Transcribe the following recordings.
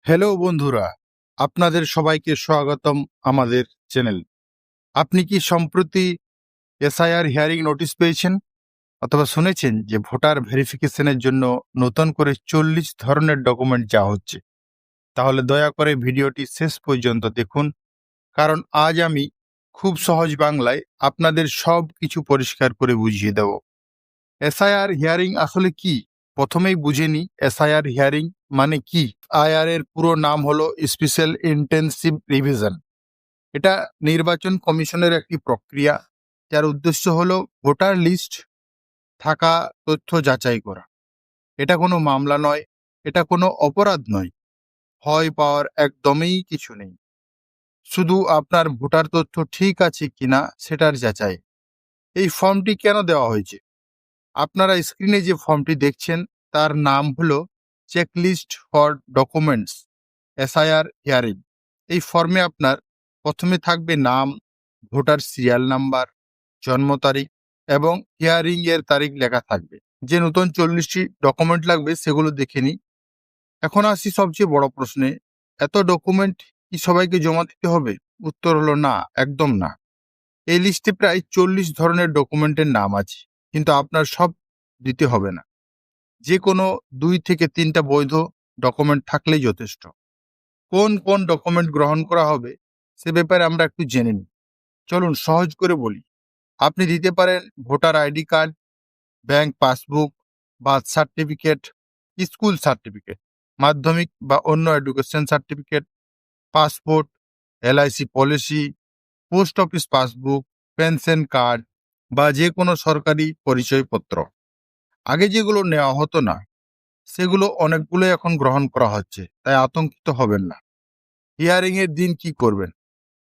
Hello বন্ধুরা, আপনাদের সবাইকে স্বাগতম আমাদের চ্যানেল। আপনি কি সম্প্রতি এসআইআর হিয়ারিং নোটিশ পেয়েছেন অথবা শুনেছেন যে ভোটার ভেরিফিকেশনের জন্য নতুন করে 40 ধরনের ডকুমেন্ট চাওয়া হচ্ছে? তাহলে দয়া করে ভিডিওটি শেষ পর্যন্ত দেখুন, কারণ আজ আমি খুব সহজ বাংলায় আপনাদের সব কিছু পরিষ্কার করে বুঝিয়ে দেব। এসআইআর হিয়ারিং আসলে কি? প্রথমেই বুঝে নিই এসআইআর হিয়ারিং মানে কি। আইআর এর পুরো নাম হলো স্পেশাল ইন্টেনসিভ রিভিশন। এটা নির্বাচন কমিশনের একটি প্রক্রিয়া যার উদ্দেশ্য হলো ভোটার লিস্ট থাকা তথ্য যাচাই করা। এটা কোনো মামলা নয়, এটা কোনো অপরাধ নয়, ভয় পাওয়ার একদমই কিছু নেই। শুধু আপনার ভোটার তথ্য ঠিক আছে কিনা সেটার যাচাই। এই ফর্মটি কেন দেওয়া হয়েছে? আপনারা স্ক্রিনে যে ফর্মটি দেখছেন তার নাম হলো checklist for documents SIR hearing. এই ফর্মে আপনার প্রথমে থাকবে নাম, ভোটার সিরিয়াল নাম্বার, জন্ম তারিখ এবং হিয়ারিং এর তারিখ লেখা থাকবে। যে নতুন 40টি ডকুমেন্ট লাগবে সেগুলো দেখে নিই। এখন আসি সবচেয়ে বড় প্রশ্নে, এত ডকুমেন্ট কি সবাইকে জমা দিতে হবে? উত্তর হলো না, একদম না। এই লিস্টে প্রায় 40 ধরনের ডকুমেন্টের নাম আছে, কিন্তু আপনার সব দিতে হবে না। যে কোনো 2 থেকে 3টা বৈধ ডকুমেন্ট থাকলেই যথেষ্ট। কোন কোন ডকুমেন্ট গ্রহণ করা হবে সে ব্যাপারে আমরা একটু জেনে নিই। চলুন সহজ করে বলি। আপনি দিতে পারেন voter ID card, bank passbook, birth certificate, school certificate, মাধ্যমিক বা অন্য education certificate, passport, LIC policy, post office passbook, pension card বা যে কোনো সরকারি পরিচয়পত্র। আগে যেগুলো নেওয়া হতো না সেগুলো অনেকগুলো এখন গ্রহণ করা হচ্ছে, তাই আতঙ্কিত হবেন না। হিয়ারিং এর দিন কি করবেন?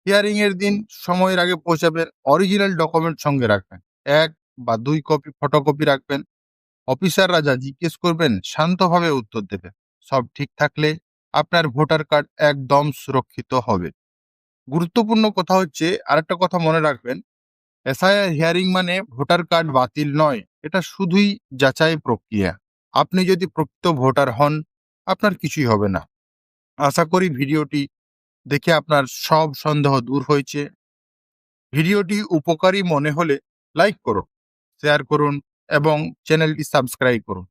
হিয়ারিং এর দিন সময়ের আগে পৌঁছাবেন, অরিজিনাল ডকুমেন্ট সঙ্গে রাখবেন, 1 বা 2 কপি ফটোকপি রাখবেন। অফিসাররা যা জিজ্ঞেস করবেন শান্তভাবে উত্তর দেবেন। সব ঠিক থাকলে আপনার ভোটার কার্ড একদম সুরক্ষিত হবে। গুরুত্বপূর্ণ কথা হচ্ছে, আরেকটা কথা মনে রাখবেন, এসআইআর হিয়ারিং মানে ভোটার কার্ড বাতিল নয়, এটা শুধুই যাচাই প্রক্রিয়া। আপনি যদি প্রকৃত ভোটার হন আপনার কিছুই হবে না। আশা করি ভিডিওটি দেখে আপনার সব সন্দেহ দূর হয়েছে। ভিডিওটি উপকারী মনে হলে লাইক করুন, শেয়ার করুন এবং চ্যানেলটি সাবস্ক্রাইব করুন।